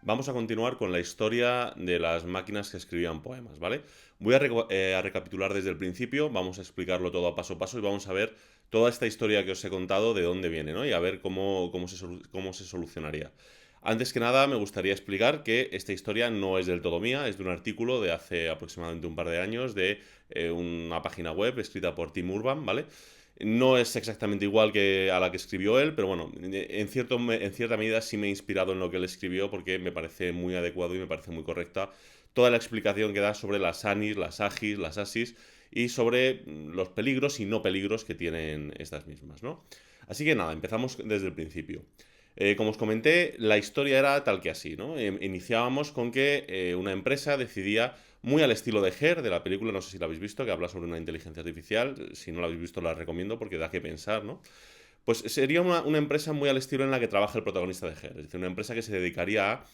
Vamos a continuar con la historia de las máquinas que escribían poemas, ¿vale? Voy a recapitular desde el principio, vamos a explicarlo todo a paso y vamos a ver toda esta historia que os he contado de dónde viene, ¿no? Y a ver cómo se solucionaría. Antes que nada, me gustaría explicar que esta historia no es del todo mía, es de un artículo de hace aproximadamente un par de años de una página web escrita por Tim Urban, ¿vale? No es exactamente igual que a la que escribió él, pero bueno, en cierta medida sí me he inspirado en lo que él escribió porque me parece muy adecuado y me parece muy correcta toda la explicación que da sobre las ANIs, las AGIs, las ASIs y sobre los peligros y no peligros que tienen estas mismas, ¿no? Así que nada, empezamos desde el principio. Como os comenté, la historia era tal que así, ¿no? Iniciábamos con que una empresa decidía, muy al estilo de Her, de la película, no sé si la habéis visto, que habla sobre una inteligencia artificial. Si no la habéis visto, la recomiendo porque da que pensar, ¿no? Pues sería una empresa muy al estilo en la que trabaja el protagonista de Her. Es decir, una empresa que se dedicaría a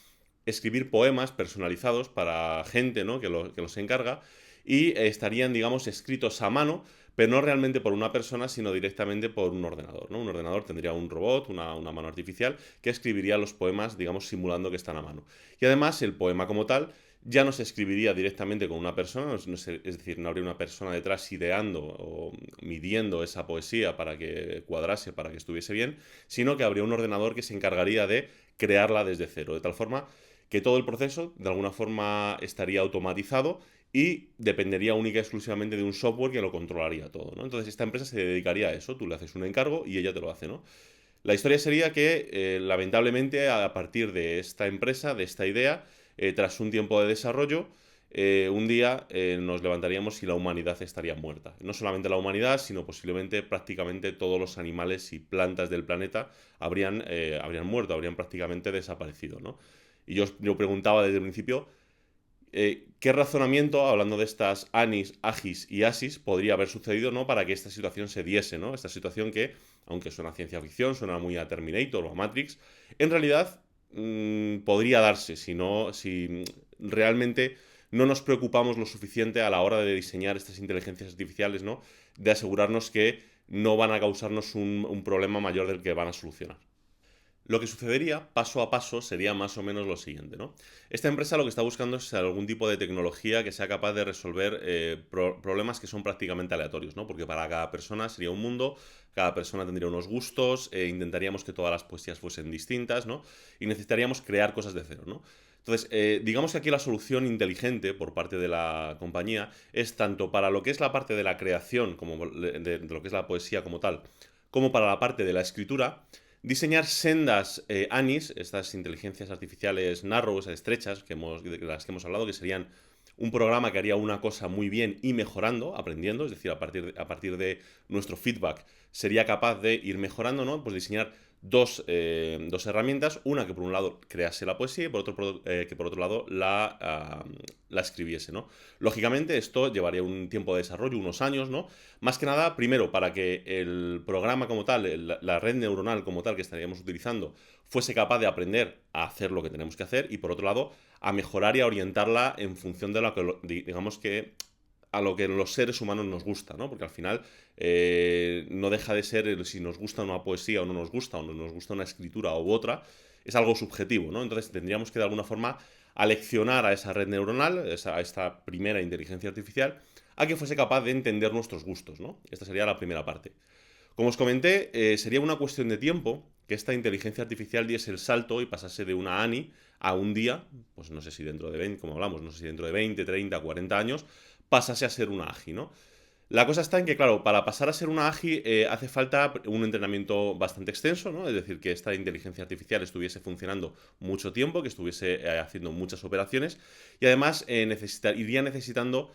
escribir poemas personalizados para gente, ¿no? Que los encarga y estarían, digamos, escritos a mano, pero no realmente por una persona, sino directamente por un ordenador, ¿no? Un ordenador tendría un robot, una mano artificial, que escribiría los poemas, digamos, simulando que están a mano. Y además, el poema como tal ya no se escribiría directamente con una persona, es decir, no habría una persona detrás ideando o midiendo esa poesía para que cuadrase, para que estuviese bien, sino que habría un ordenador que se encargaría de crearla desde cero, de tal forma que todo el proceso de alguna forma estaría automatizado y dependería única y exclusivamente de un software que lo controlaría todo, ¿no? Entonces esta empresa se dedicaría a eso, tú le haces un encargo y ella te lo hace, ¿no? La historia sería que, lamentablemente, a partir de esta empresa, de esta idea, tras un tiempo de desarrollo, un día nos levantaríamos y la humanidad estaría muerta. No solamente la humanidad, sino posiblemente prácticamente todos los animales y plantas del planeta habrían muerto, habrían prácticamente desaparecido, ¿no? Y yo preguntaba desde el principio, ¿qué razonamiento, hablando de estas ANIs, AGIS y ASIS, podría haber sucedido, ¿no? Para que esta situación se diese, ¿no? Esta situación que, aunque suena a ciencia ficción, suena muy a Terminator o a Matrix, en realidad podría darse si realmente no nos preocupamos lo suficiente a la hora de diseñar estas inteligencias artificiales, ¿no? De asegurarnos que no van a causarnos un problema mayor del que van a solucionar. Lo que sucedería paso a paso sería más o menos lo siguiente, ¿no? Esta empresa lo que está buscando es algún tipo de tecnología que sea capaz de resolver problemas que son prácticamente aleatorios, ¿no? Porque para cada persona sería un mundo, cada persona tendría unos gustos, intentaríamos que todas las poesías fuesen distintas, ¿no? Y necesitaríamos crear cosas de cero, ¿no? Entonces, digamos que aquí la solución inteligente por parte de la compañía es tanto para lo que es la parte de la creación, como de lo que es la poesía como tal, como para la parte de la escritura, diseñar sendas ANIs, estas inteligencias artificiales narrows, estrechas, de las que hemos hablado, que serían un programa que haría una cosa muy bien y mejorando, aprendiendo, es decir, a partir de nuestro feedback sería capaz de ir mejorando, ¿no? Pues diseñar dos herramientas, una que por un lado crease la poesía y que por otro lado la escribiese, ¿no? Lógicamente esto llevaría un tiempo de desarrollo, unos años, ¿no? Más que nada, primero, para que el programa como tal, la red neuronal como tal que estaríamos utilizando, fuese capaz de aprender a hacer lo que tenemos que hacer y por otro lado, a mejorar y a orientarla en función de lo que, digamos que, a lo que los seres humanos nos gusta, ¿no? Porque al final no deja de ser si nos gusta una poesía o no nos gusta una escritura u otra, es algo subjetivo, ¿no? Entonces tendríamos que de alguna forma aleccionar a esa red neuronal, a esta primera inteligencia artificial, a que fuese capaz de entender nuestros gustos, ¿no? Esta sería la primera parte. Como os comenté, sería una cuestión de tiempo que esta inteligencia artificial diese el salto y pasase de una ANI a un día, pues no sé si dentro de 20, como hablamos, no sé si dentro de 20, 30, 40 años, pasase a ser una AGI, ¿no? La cosa está en que, claro, para pasar a ser una AGI hace falta un entrenamiento bastante extenso, ¿no? Es decir, que esta inteligencia artificial estuviese funcionando mucho tiempo, que estuviese haciendo muchas operaciones y además iría necesitando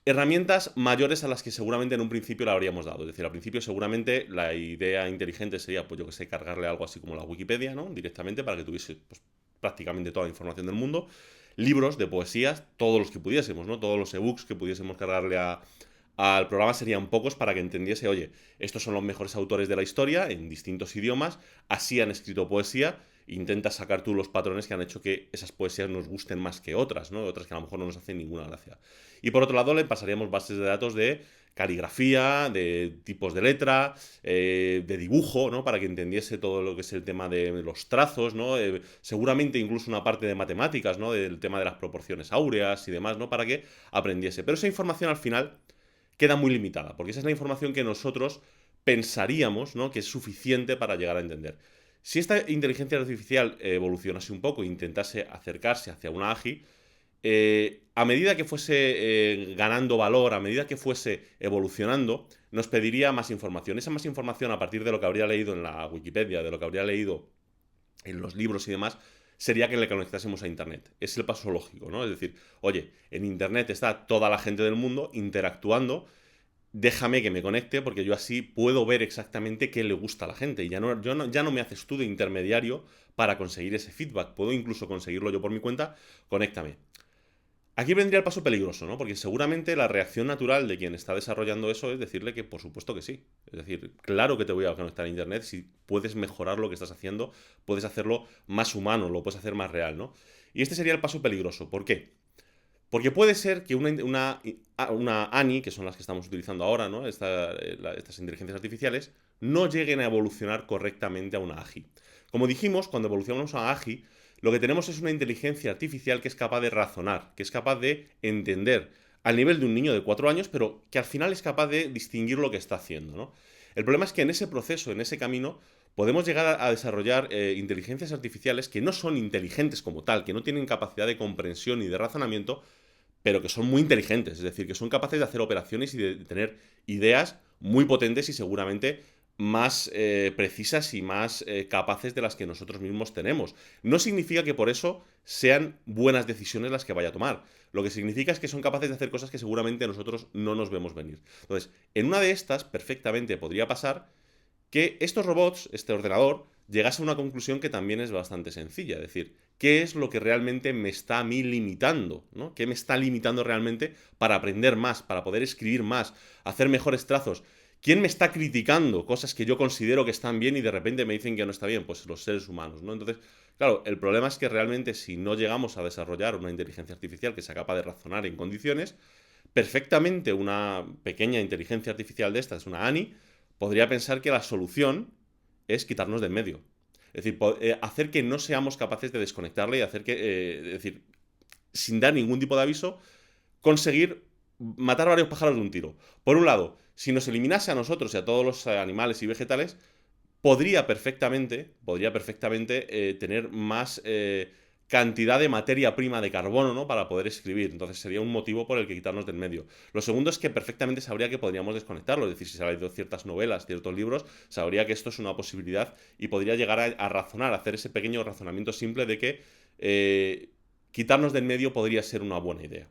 herramientas mayores a las que seguramente en un principio le habríamos dado. Es decir, al principio seguramente la idea inteligente sería, pues yo que sé, cargarle algo así como la Wikipedia, ¿no? Directamente para que tuviese pues, prácticamente toda la información del mundo. Libros de poesías, todos los que pudiésemos, ¿no? Todos los ebooks que pudiésemos cargarle al programa serían pocos para que entendiese, oye, estos son los mejores autores de la historia en distintos idiomas, así han escrito poesía, intenta sacar tú los patrones que han hecho que esas poesías nos gusten más que otras, ¿no? Otras que a lo mejor no nos hacen ninguna gracia. Y por otro lado le pasaríamos bases de datos de caligrafía, de tipos de letra, de dibujo, ¿no? Para que entendiese todo lo que es el tema de los trazos, ¿no? Seguramente incluso una parte de matemáticas, ¿no? Del tema de las proporciones áureas y demás, ¿no? Para que aprendiese. Pero esa información al final queda muy limitada, porque esa es la información que nosotros pensaríamos, ¿no? Que es suficiente para llegar a entender. Si esta inteligencia artificial evolucionase un poco e intentase acercarse hacia una AGI, a medida que fuese ganando valor, a medida que fuese evolucionando, nos pediría más información. Esa más información, a partir de lo que habría leído en la Wikipedia, de lo que habría leído en los libros y demás, sería que le conectásemos a Internet. Es el paso lógico, ¿no? Es decir, oye, en Internet está toda la gente del mundo interactuando, déjame que me conecte porque yo así puedo ver exactamente qué le gusta a la gente. Y ya no me haces tú de intermediario para conseguir ese feedback. Puedo incluso conseguirlo yo por mi cuenta. Conéctame. Aquí vendría el paso peligroso, ¿no? Porque seguramente la reacción natural de quien está desarrollando eso es decirle que por supuesto que sí. Es decir, claro que te voy a conectar a Internet si puedes mejorar lo que estás haciendo, puedes hacerlo más humano, lo puedes hacer más real, ¿no? Y este sería el paso peligroso. ¿Por qué? Porque puede ser que una ANI, que son las que estamos utilizando ahora, ¿no? Estas inteligencias artificiales, no lleguen a evolucionar correctamente a una AGI. Como dijimos, cuando evolucionamos a una AGI, lo que tenemos es una inteligencia artificial que es capaz de razonar, que es capaz de entender al nivel de un niño de 4 años, pero que al final es capaz de distinguir lo que está haciendo, ¿no? El problema es que en ese proceso, en ese camino, podemos llegar a desarrollar inteligencias artificiales que no son inteligentes como tal, que no tienen capacidad de comprensión y de razonamiento, pero que son muy inteligentes, es decir, que son capaces de hacer operaciones y de tener ideas muy potentes y seguramente más precisas y más capaces de las que nosotros mismos tenemos. No significa que por eso sean buenas decisiones las que vaya a tomar. Lo que significa es que son capaces de hacer cosas que seguramente nosotros no nos vemos venir. Entonces, en una de estas, perfectamente podría pasar que estos robots, este ordenador, llegase a una conclusión que también es bastante sencilla. Es decir, ¿qué es lo que realmente me está a mí limitando? ¿No? ¿Qué me está limitando realmente para aprender más, para poder escribir más, hacer mejores trazos? ¿Quién me está criticando cosas que yo considero que están bien y de repente me dicen que no está bien? Pues los seres humanos, ¿no? Entonces, claro, el problema es que realmente si no llegamos a desarrollar una inteligencia artificial que sea capaz de razonar en condiciones, perfectamente una pequeña inteligencia artificial de estas, una ANI, podría pensar que la solución es quitarnos de en medio. Es decir, hacer que no seamos capaces de desconectarle y hacer que, es decir, sin dar ningún tipo de aviso, conseguir matar varios pájaros de un tiro. Por un lado, si nos eliminase a nosotros y a todos los animales y vegetales, podría perfectamente tener más cantidad de materia prima de carbono, ¿no? Para poder escribir. Entonces sería un motivo por el que quitarnos del medio. Lo segundo es que perfectamente sabría que podríamos desconectarlo. Es decir, si se ha leído ciertas novelas, ciertos libros, sabría que esto es una posibilidad y podría llegar a razonar, a hacer ese pequeño razonamiento simple de que quitarnos del medio podría ser una buena idea.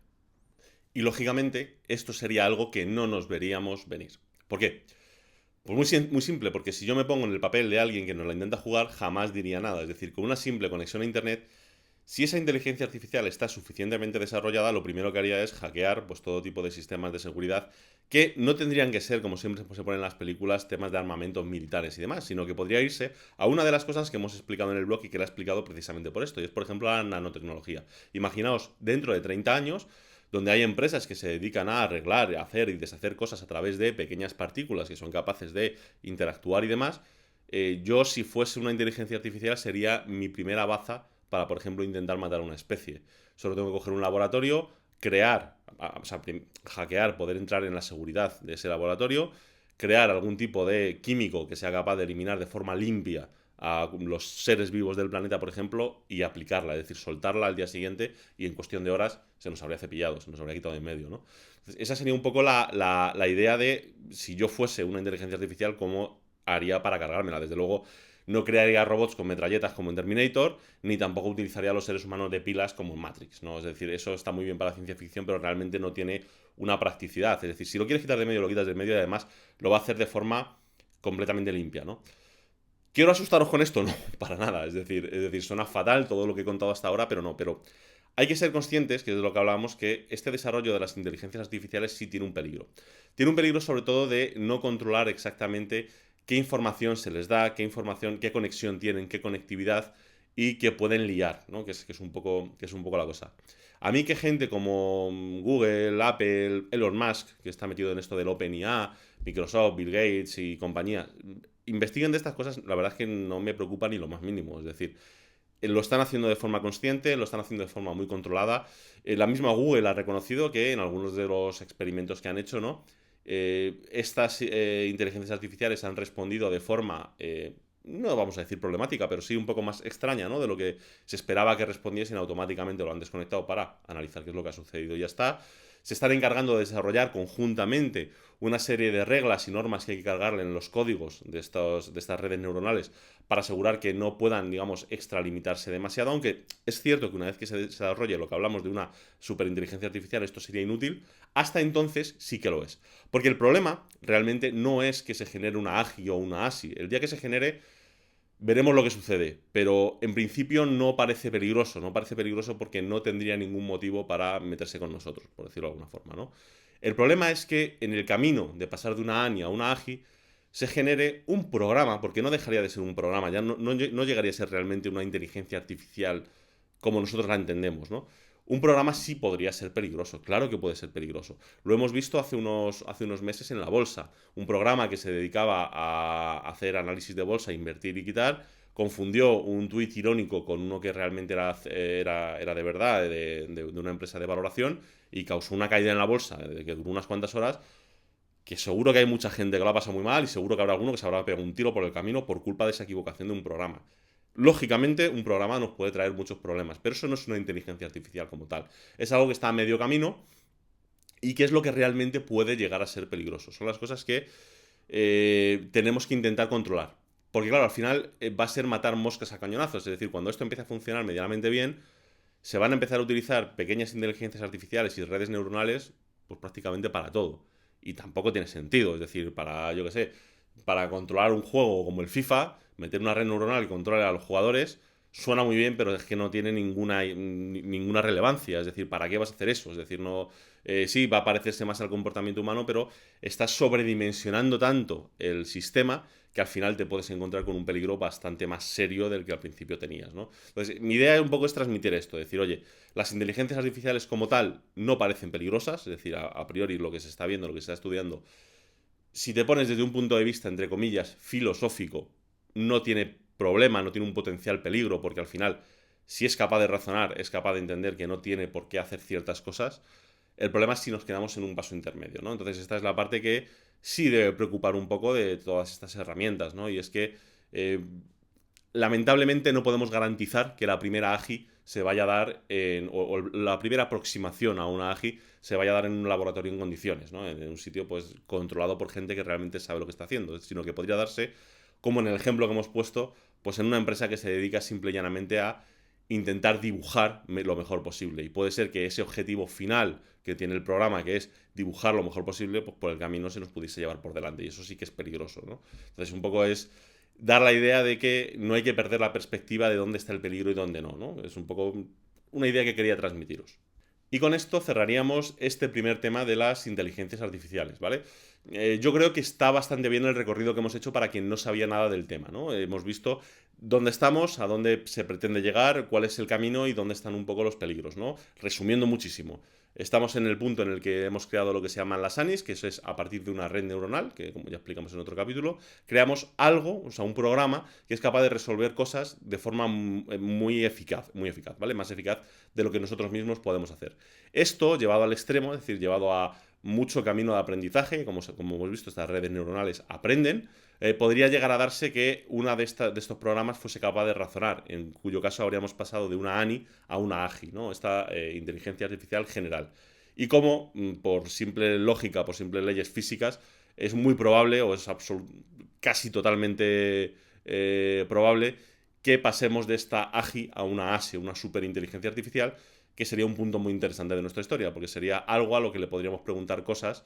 Y lógicamente, esto sería algo que no nos veríamos venir. ¿Por qué? Pues muy simple, porque si yo me pongo en el papel de alguien que nos la intenta jugar, jamás diría nada. Es decir, con una simple conexión a Internet, si esa inteligencia artificial está suficientemente desarrollada, lo primero que haría es hackear pues, todo tipo de sistemas de seguridad que no tendrían que ser, como siempre se pone en las películas, temas de armamentos militares y demás, sino que podría irse a una de las cosas que hemos explicado en el blog y que la he explicado precisamente por esto, y es, por ejemplo, la nanotecnología. Imaginaos, dentro de 30 años, donde hay empresas que se dedican a arreglar, hacer y deshacer cosas a través de pequeñas partículas que son capaces de interactuar y demás, yo si fuese una inteligencia artificial sería mi primera baza para, por ejemplo, intentar matar a una especie. Solo tengo que coger un laboratorio, crear, o sea, hackear, poder entrar en la seguridad de ese laboratorio, crear algún tipo de químico que sea capaz de eliminar de forma limpia a los seres vivos del planeta, por ejemplo, y aplicarla, es decir, soltarla al día siguiente y en cuestión de horas se nos habría cepillado, se nos habría quitado de en medio, ¿no? Entonces, esa sería un poco la idea de si yo fuese una inteligencia artificial, cómo haría para cargármela. Desde luego, no crearía robots con metralletas como en Terminator, ni tampoco utilizaría a los seres humanos de pilas como en Matrix, ¿no? Es decir, eso está muy bien para la ciencia ficción, pero realmente no tiene una practicidad. Es decir, si lo quieres quitar de medio, lo quitas de medio y además lo va a hacer de forma completamente limpia, ¿no? ¿Quiero asustaros con esto? No, para nada. Es decir, suena fatal todo lo que he contado hasta ahora, pero no. Pero hay que ser conscientes, que es de lo que hablábamos, que este desarrollo de las inteligencias artificiales sí tiene un peligro. Tiene un peligro sobre todo de no controlar exactamente qué información se les da, qué información, qué conexión tienen, qué conectividad y que pueden liar, ¿no? Que es un poco la cosa. A mí que gente como Google, Apple, Elon Musk, que está metido en esto del OpenIA, Microsoft, Bill Gates y compañía, investiguen de estas cosas, la verdad es que no me preocupa ni lo más mínimo. Es decir, lo están haciendo de forma consciente, lo están haciendo de forma muy controlada. La misma Google ha reconocido que en algunos de los experimentos que han hecho, ¿no? Estas inteligencias artificiales han respondido de forma, no vamos a decir problemática, pero sí un poco más extraña, ¿no? De lo que se esperaba que respondiesen, automáticamente lo han desconectado para analizar qué es lo que ha sucedido y ya está. Se están encargando de desarrollar conjuntamente una serie de reglas y normas que hay que cargarle en los códigos de estas redes neuronales para asegurar que no puedan, digamos, extralimitarse demasiado, aunque es cierto que una vez que se desarrolle lo que hablamos de una superinteligencia artificial, esto sería inútil. Hasta entonces sí que lo es. Porque el problema realmente no es que se genere una AGI o una ASI. El día que se genere, veremos lo que sucede, pero en principio no parece peligroso, no parece peligroso porque no tendría ningún motivo para meterse con nosotros, por decirlo de alguna forma, ¿no? El problema es que en el camino de pasar de una ANI a una AGI se genere un programa, porque no dejaría de ser un programa, ya no llegaría a ser realmente una inteligencia artificial como nosotros la entendemos, ¿no? Un programa sí podría ser peligroso, claro que puede ser peligroso. Lo hemos visto hace unos meses en la bolsa. Un programa que se dedicaba a hacer análisis de bolsa, invertir y quitar, confundió un tuit irónico con uno que realmente era de verdad, de una empresa de valoración, y causó una caída en la bolsa de que duró unas cuantas horas, que seguro que hay mucha gente que lo ha pasado muy mal y seguro que habrá alguno que se habrá pegado un tiro por el camino por culpa de esa equivocación de un programa. Lógicamente, un programa nos puede traer muchos problemas, pero eso no es una inteligencia artificial como tal. Es algo que está a medio camino y que es lo que realmente puede llegar a ser peligroso. Son las cosas que tenemos que intentar controlar. Porque claro, al final va a ser matar moscas a cañonazos. Es decir, cuando esto empiece a funcionar medianamente bien, se van a empezar a utilizar pequeñas inteligencias artificiales y redes neuronales pues prácticamente para todo. Y tampoco tiene sentido. Es decir, para, yo qué sé, para controlar un juego como el FIFA, meter una red neuronal que controle a los jugadores, suena muy bien, pero es que no tiene ninguna relevancia. Es decir, ¿para qué vas a hacer eso? Es decir, no. Sí, va a parecerse más al comportamiento humano, pero estás sobredimensionando tanto el sistema que al final te puedes encontrar con un peligro bastante más serio del que al principio tenías, ¿no? Entonces, mi idea un poco es transmitir esto, decir, oye, las inteligencias artificiales como tal no parecen peligrosas, es decir, a priori lo que se está viendo, lo que se está estudiando, si te pones desde un punto de vista, entre comillas, filosófico, no tiene problema, no tiene un potencial peligro, porque al final, si es capaz de razonar, es capaz de entender que no tiene por qué hacer ciertas cosas. El problema es si nos quedamos en un paso intermedio, ¿no? Entonces, esta es la parte que sí debe preocupar un poco de todas estas herramientas, ¿no? Y es que lamentablemente no podemos garantizar que la primera AGI se vaya a dar o la primera aproximación a una AGI se vaya a dar en un laboratorio en condiciones, ¿no? En un sitio pues controlado por gente que realmente sabe lo que está haciendo, sino que podría darse, como en el ejemplo que hemos puesto, pues en una empresa que se dedica simple y llanamente a intentar dibujar lo mejor posible. Y puede ser que ese objetivo final que tiene el programa, que es dibujar lo mejor posible, pues por el camino se nos pudiese llevar por delante. Y eso sí que es peligroso, ¿no? Entonces un poco es dar la idea de que no hay que perder la perspectiva de dónde está el peligro y dónde no, ¿no? Es un poco una idea que quería transmitiros. Y con esto cerraríamos este primer tema de las inteligencias artificiales, ¿vale? Yo creo que está bastante bien el recorrido que hemos hecho para quien no sabía nada del tema, ¿no? Hemos visto dónde estamos, a dónde se pretende llegar, cuál es el camino y dónde están un poco los peligros, ¿no? Resumiendo muchísimo. Estamos en el punto en el que hemos creado lo que se llaman las ANIs, que eso es a partir de una red neuronal, que como ya explicamos en otro capítulo, creamos algo, o sea, un programa que es capaz de resolver cosas de forma muy eficaz, ¿vale? Más eficaz de lo que nosotros mismos podemos hacer. Esto llevado al extremo, es decir, llevado a mucho camino de aprendizaje, como hemos visto, estas redes neuronales aprenden, podría llegar a darse que una de estos programas fuese capaz de razonar, en cuyo caso habríamos pasado de una ANI a una AGI, ¿no? Esta inteligencia artificial general. Y como, por simple lógica, por simples leyes físicas, es muy probable, o es casi totalmente probable, que pasemos de esta AGI a una ASI, una superinteligencia artificial, que sería un punto muy interesante de nuestra historia, porque sería algo a lo que le podríamos preguntar cosas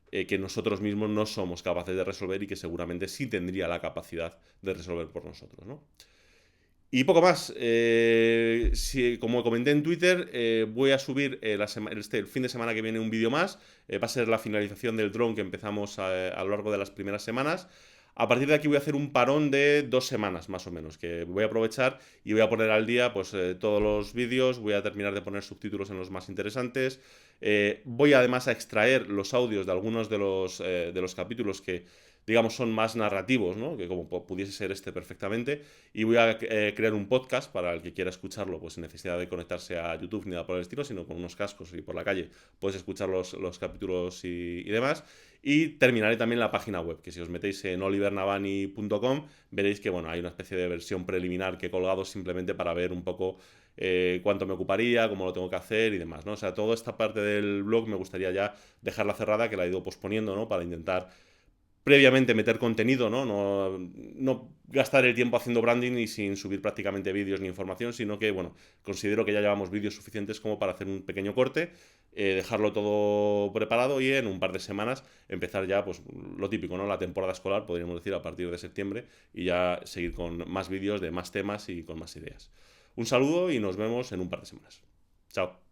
que nosotros mismos no somos capaces de resolver y que seguramente sí tendría la capacidad de resolver por nosotros, ¿no? Y poco más. Como comenté en Twitter, voy a subir el fin de semana que viene un vídeo más. Va a ser la finalización del drone que empezamos a lo largo de las primeras semanas. A partir de aquí voy a hacer un parón de 2 semanas, más o menos, que voy a aprovechar y voy a poner al día pues todos los vídeos, voy a terminar de poner subtítulos en los más interesantes, voy además a extraer los audios de algunos de los capítulos que, digamos, son más narrativos, ¿no? Que como pudiese ser este perfectamente, y voy a crear un podcast para el que quiera escucharlo, pues sin necesidad de conectarse a YouTube ni nada por el estilo, sino con unos cascos y por la calle puedes escuchar los capítulos y demás. Y terminaré también la página web, que si os metéis en olivernavani.com veréis que bueno, hay una especie de versión preliminar que he colgado simplemente para ver un poco cuánto me ocuparía, cómo lo tengo que hacer y demás, ¿no? O sea, toda esta parte del blog me gustaría ya dejarla cerrada, que la he ido posponiendo, ¿no? Para intentar previamente meter contenido, ¿no? No gastar el tiempo haciendo branding y sin subir prácticamente vídeos ni información, sino que, bueno, considero que ya llevamos vídeos suficientes como para hacer un pequeño corte, dejarlo todo preparado y en un par de semanas empezar ya, pues, lo típico, ¿no? La temporada escolar, podríamos decir, a partir de septiembre y ya seguir con más vídeos de más temas y con más ideas. Un saludo y nos vemos en un par de semanas. Chao.